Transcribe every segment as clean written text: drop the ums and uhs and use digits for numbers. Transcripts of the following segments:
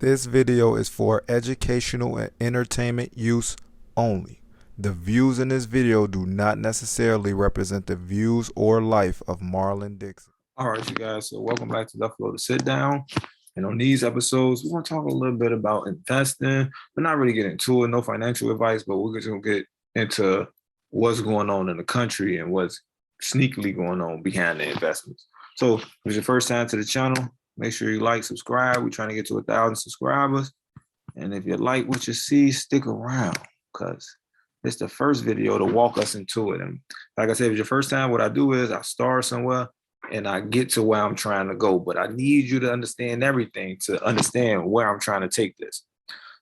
This video is for educational and entertainment use only. The views in this video do not necessarily represent the views or life of Marlon Dixon. All right, you guys. So welcome back to Duffle LO to Sit Down. And on these episodes, we're going to talk a little bit about investing, but not really get into it. No financial advice, but we're just going to get into what's going on in the country and what's sneakily going on behind the investments. So if it's your first time to the channel, make sure you like, subscribe. We're trying to get to 1,000 subscribers. And if you like what you see, stick around because it's the first video to walk us into it. And like I said, if it's your first time, what I do is I start somewhere and I get to where I'm trying to go. But I need you to understand everything to understand where I'm trying to take this.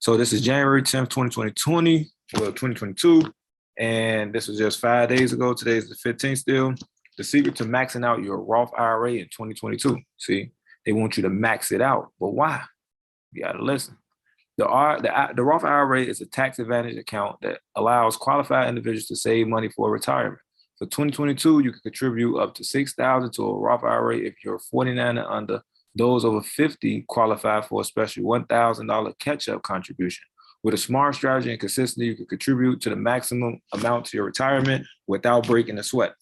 So this is January 10th, 2022. And this was just 5 days ago. Today is the 15th still. The secret to maxing out your Roth IRA in 2022. See, they want you to max it out. But why? You got to listen. The Roth IRA is a tax advantage account that allows qualified individuals to save money for retirement. For 2022, you can contribute up to $6,000 to a Roth IRA if you're 49 and under. Those over 50 qualify for a special $1,000 catch-up contribution. With a smart strategy and consistency, you can contribute to the maximum amount to your retirement without breaking a sweat.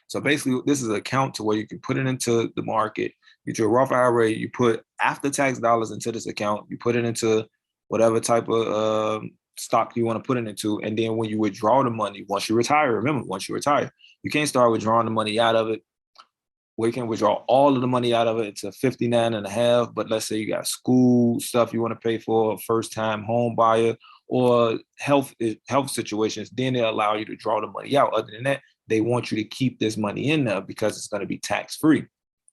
So basically, this is an account to where you can put it into the market. Get your Roth IRA, you put after-tax dollars into this account, you put it into whatever type of stock you want to put it into. And then when you withdraw the money, once you retire, remember, once you retire, you can't start withdrawing the money out of it. We can withdraw all of the money out of it to 59 and a half. But let's say you got school stuff you want to pay for, a first-time home buyer, or health situations, then they allow you to draw the money out. Other than that, they want you to keep this money in there because it's going to be tax-free.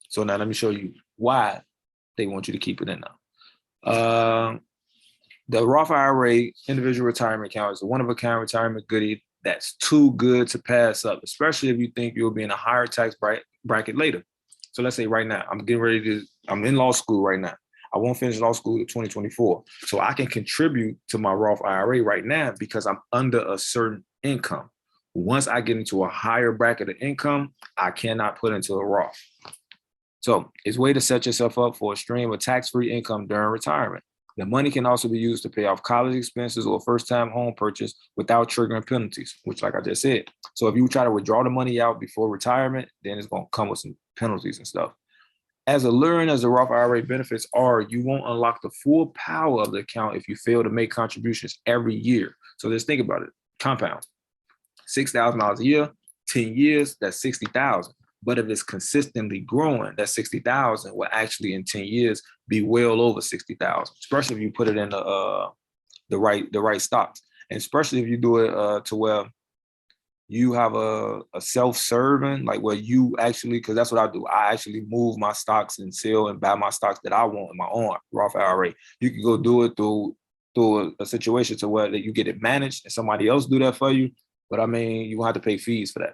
So now let me show you why they want you to keep it in there. The Roth IRA individual retirement account is a one-of-a-kind retirement goodie that's too good to pass up, especially if you think you'll be in a higher tax bracket later. So let's say right now, I'm in law school right now. I won't finish law school in 2024. So I can contribute to my Roth IRA right now because I'm under a certain income. Once I get into a higher bracket of income, I cannot put into a Roth. So it's a way to set yourself up for a stream of tax-free income during retirement. The money can also be used to pay off college expenses or first-time home purchase without triggering penalties, which, like I just said. So if you try to withdraw the money out before retirement, then it's going to come with some penalties and stuff. As alluring as the Roth IRA benefits are, you won't unlock the full power of the account if you fail to make contributions every year. So just think about it. Compound. $6,000 a year, 10 years, that's $60,000. But if it's consistently growing, that $60,000 will actually in 10 years be well over $60,000, especially if you put it in the right stocks. And especially if you do it to where you have a self-serving, like where you actually, because that's what I do. I actually move my stocks and sell and buy my stocks that I want in my own Roth IRA. You can go do it through a situation to where that you get it managed and somebody else do that for you. But I mean, you have to pay fees for that.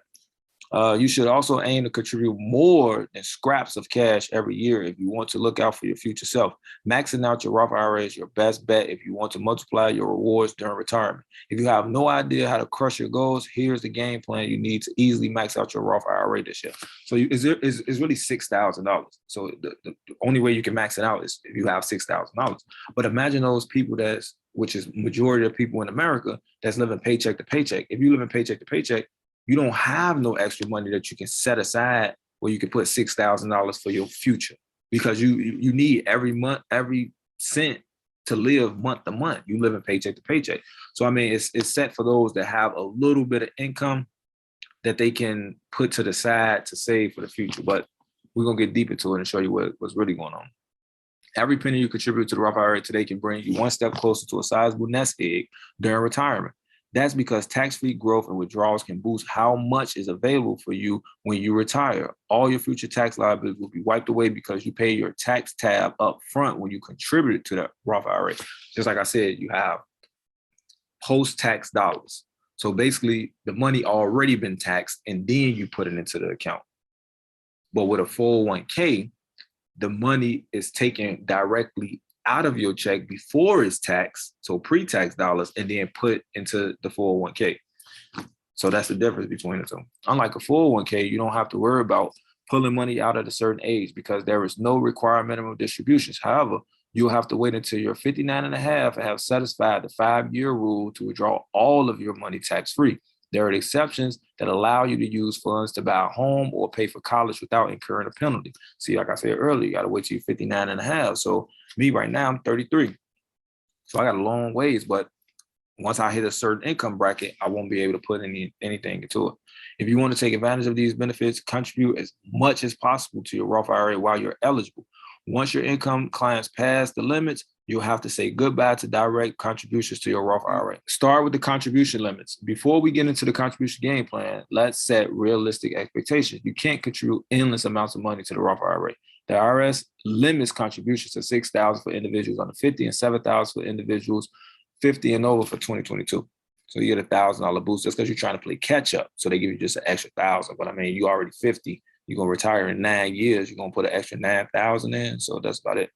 You should also aim to contribute more than scraps of cash every year if you want to look out for your future self. Maxing out your Roth IRA is your best bet if you want to multiply your rewards during retirement. If you have no idea how to crush your goals, here's the game plan you need to easily max out your Roth IRA this year. So it's really $6,000. So the only way you can max it out is if you have $6,000. But imagine those people which is majority of people in America that's living paycheck to paycheck. If you live in paycheck to paycheck, you don't have no extra money that you can set aside where you can put $6,000 for your future because you need every month, every cent to live month to month. You live in paycheck to paycheck. So, I mean, it's set for those that have a little bit of income that they can put to the side to save for the future. But we're going to get deep into it and show you what's really going on. Every penny you contribute to the Roth IRA today can bring you one step closer to a sizable nest egg during retirement. That's because tax-free growth and withdrawals can boost how much is available for you when you retire. All your future tax liabilities will be wiped away because you pay your tax tab up front when you contribute to that Roth IRA. Just like I said, you have post-tax dollars. So basically, the money already been taxed, and then you put it into the account. But with a 401k, the money is taken directly out of your check before it's taxed, so pre-tax dollars, and then put into the 401k. So that's the difference between the two. Unlike a 401k, you don't have to worry about pulling money out at a certain age because there is no required minimum distributions. However, you'll have to wait until you're 59 and a half and have satisfied the 5-year rule to withdraw all of your money tax-free. There are exceptions that allow you to use funds to buy a home or pay for college without incurring a penalty. See, like I said earlier, you got to wait till you're 59 and a half. So me right now, I'm 33. So I got a long ways, but once I hit a certain income bracket, I won't be able to put anything into it. If you want to take advantage of these benefits, contribute as much as possible to your Roth IRA while you're eligible. Once your income clients pass the limits, you'll have to say goodbye to direct contributions to your Roth IRA. Start with the contribution limits. Before we get into the contribution game plan, let's set realistic expectations. You can't contribute endless amounts of money to the Roth IRA. The IRS limits contributions to $6,000 for individuals under 50 and $7,000 for individuals 50 and over for 2022. So you get a $1,000 boost just because you're trying to play catch up. So they give you just an extra 1,000. But I mean, you already 50. You're gonna retire in 9 years. You're gonna put an extra 9,000 in. So that's about it.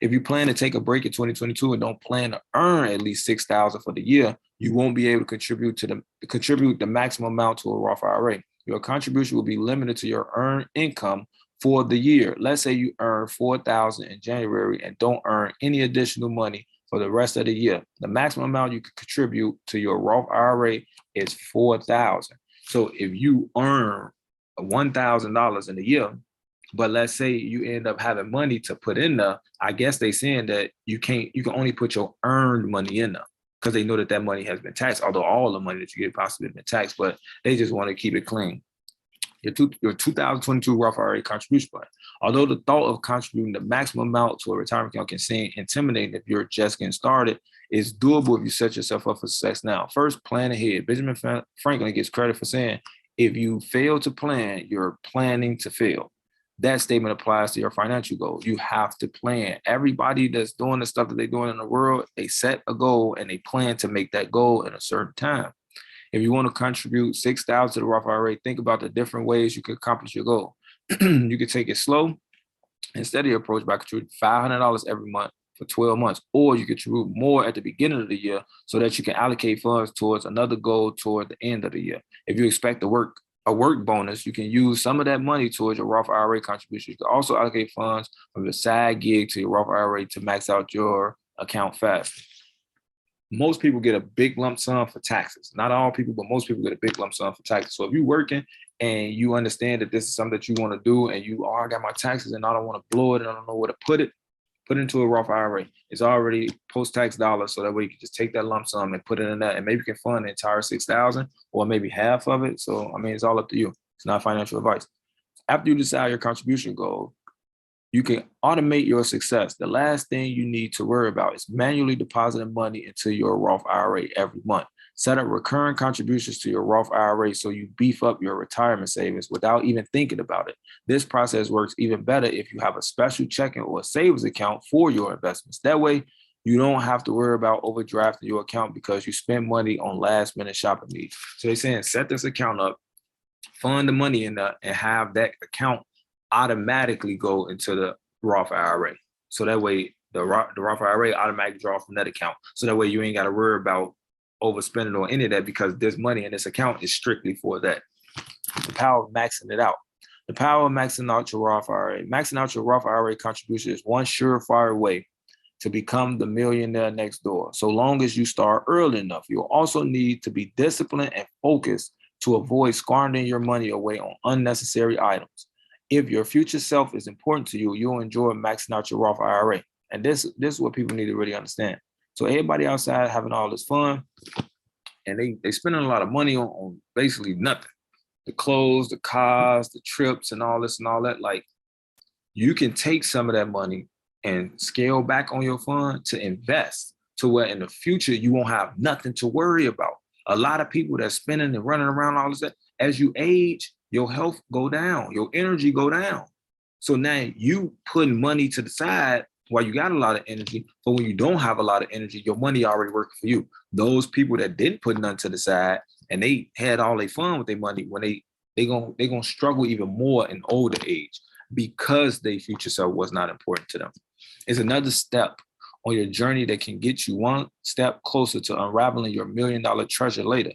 If you plan to take a break in 2022 and don't plan to earn at least 6,000 for the year, you won't be able to contribute the maximum amount to a Roth IRA. Your contribution will be limited to your earned income for the year. Let's say you earn 4,000 in January and don't earn any additional money for the rest of the year. The maximum amount you can contribute to your Roth IRA is 4,000. So if you earn $1,000 in a year, but let's say you end up having money to put in there, I guess they saying that you can only put your earned money in there because they know that money has been taxed, although all the money that you get possibly been taxed, but they just want to keep it clean. Your 2022 Roth IRA contribution plan. Although the thought of contributing the maximum amount to a retirement account can seem intimidating if you're just getting started, it's doable if you set yourself up for success now. First, plan ahead. Benjamin Franklin gets credit for saying, if you fail to plan, you're planning to fail. That statement applies to your financial goals. You have to plan. Everybody that's doing the stuff that they're doing in the world, they set a goal and they plan to make that goal in a certain time. If you want to contribute 6,000 to the Roth IRA, think about the different ways you can accomplish your goal. You can take it slow and steady approach by contributing $500 every month for 12 months, or you contribute more at the beginning of the year so that you can allocate funds towards another goal toward the end of the year. If you expect a work bonus, you can use some of that money towards your Roth IRA contribution. You can also allocate funds from your side gig to your Roth IRA to max out your account fast. Most people get a big lump sum for taxes. Not all people, but most people get a big lump sum for taxes. So if you're working and you understand that this is something that you want to do and I got my taxes and I don't want to blow it and I don't know where to put it into a Roth IRA. It's already post-tax dollars, so that way you can just take that lump sum and put it in that, and maybe you can fund the entire 6,000 or maybe half of it. So, I mean, it's all up to you. It's not financial advice. After you decide your contribution goal, you can automate your success. The last thing you need to worry about is manually depositing money into your Roth IRA every month. Set up recurring contributions to your Roth IRA so you beef up your retirement savings without even thinking about it. This process works even better if you have a special checking or a savings account for your investments. That way, you don't have to worry about overdrafting your account because you spend money on last-minute shopping needs. So they're saying set this account up, fund the money in there, and have that account automatically go into the Roth IRA. So that way, the Roth IRA automatically draw from that account. So that way, you ain't got to worry about overspending or any of that because this money in this account is strictly for that. The power of maxing it out. The power of maxing out your Roth IRA. Maxing out your Roth IRA contribution is one surefire way to become the millionaire next door. So long as you start early enough, you'll also need to be disciplined and focused to avoid squandering your money away on unnecessary items. If your future self is important to you, you'll enjoy maxing out your Roth IRA. And this is what people need to really understand. So everybody outside having all this fun, and they spending a lot of money on basically nothing. The clothes, the cars, the trips, and all this and all that. Like, you can take some of that money and scale back on your fund to invest to where in the future you won't have nothing to worry about. A lot of people that's spending and running around all this stuff, as you age, your health go down, your energy go down. So now you putting money to the side while you got a lot of energy, but when you don't have a lot of energy, your money already working for you. Those people that didn't put none to the side and they had all their fun with their money, when they gonna struggle even more in older age because their future self was not important to them. It's another step on your journey that can get you one step closer to unraveling your $1 million treasure later.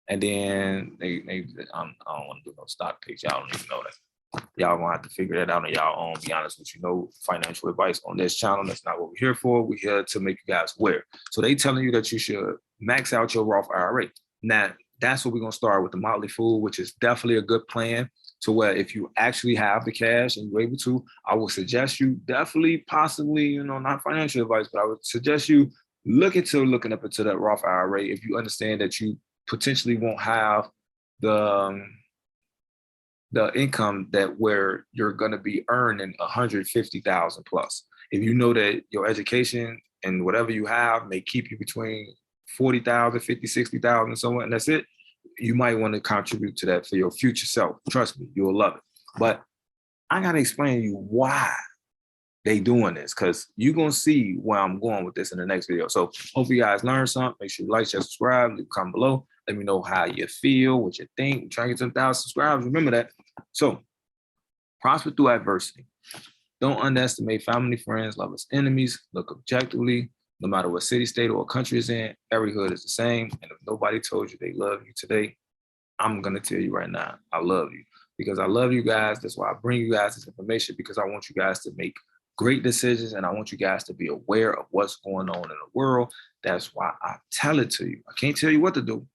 And then I don't want to do no stock picks. Y'all don't even know that. Y'all gonna have to figure that out on y'all own. Be honest with you, no financial advice on this channel. That's not what we're here for. We're here to make you guys aware. So they telling you that you should max out your Roth IRA. Now, that's what we're gonna start with, the Motley Fool, which is definitely a good plan. To where if you actually have the cash and you're able to, I would suggest you definitely, possibly, not financial advice, but I would suggest you looking up into that Roth IRA if you understand that you potentially won't have the income that where you're going to be earning 150,000 plus. If you know that your education and whatever you have may keep you between 40,000, 50, 60,000, so on, and that's it, you might want to contribute to that for your future self. Trust me, you'll love it. But I got to explain to you why they doing this, because you're going to see where I'm going with this in the next video. So hopefully you guys learn something. Make sure you like, share, subscribe, leave a comment below. Let me know how you feel, what you think. Try to get to 1,000 subscribers. Remember that. So prosper through adversity. Don't underestimate family, friends, lovers, enemies. Look objectively. No matter what city, state, or country is in, every hood is the same. And if nobody told you they love you today, I'm going to tell you right now, I love you. Because I love you guys. That's why I bring you guys this information, because I want you guys to make great decisions, and I want you guys to be aware of what's going on in the world. That's why I tell it to you. I can't tell you what to do,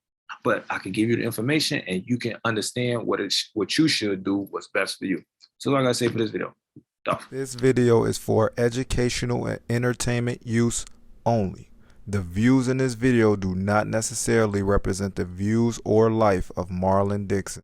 but I can give you the information, and you can understand what you should do, what's best for you. So like I say for this video, Duff. This video is for educational and entertainment use only. The views in this video do not necessarily represent the views or life of Marlon Dixon.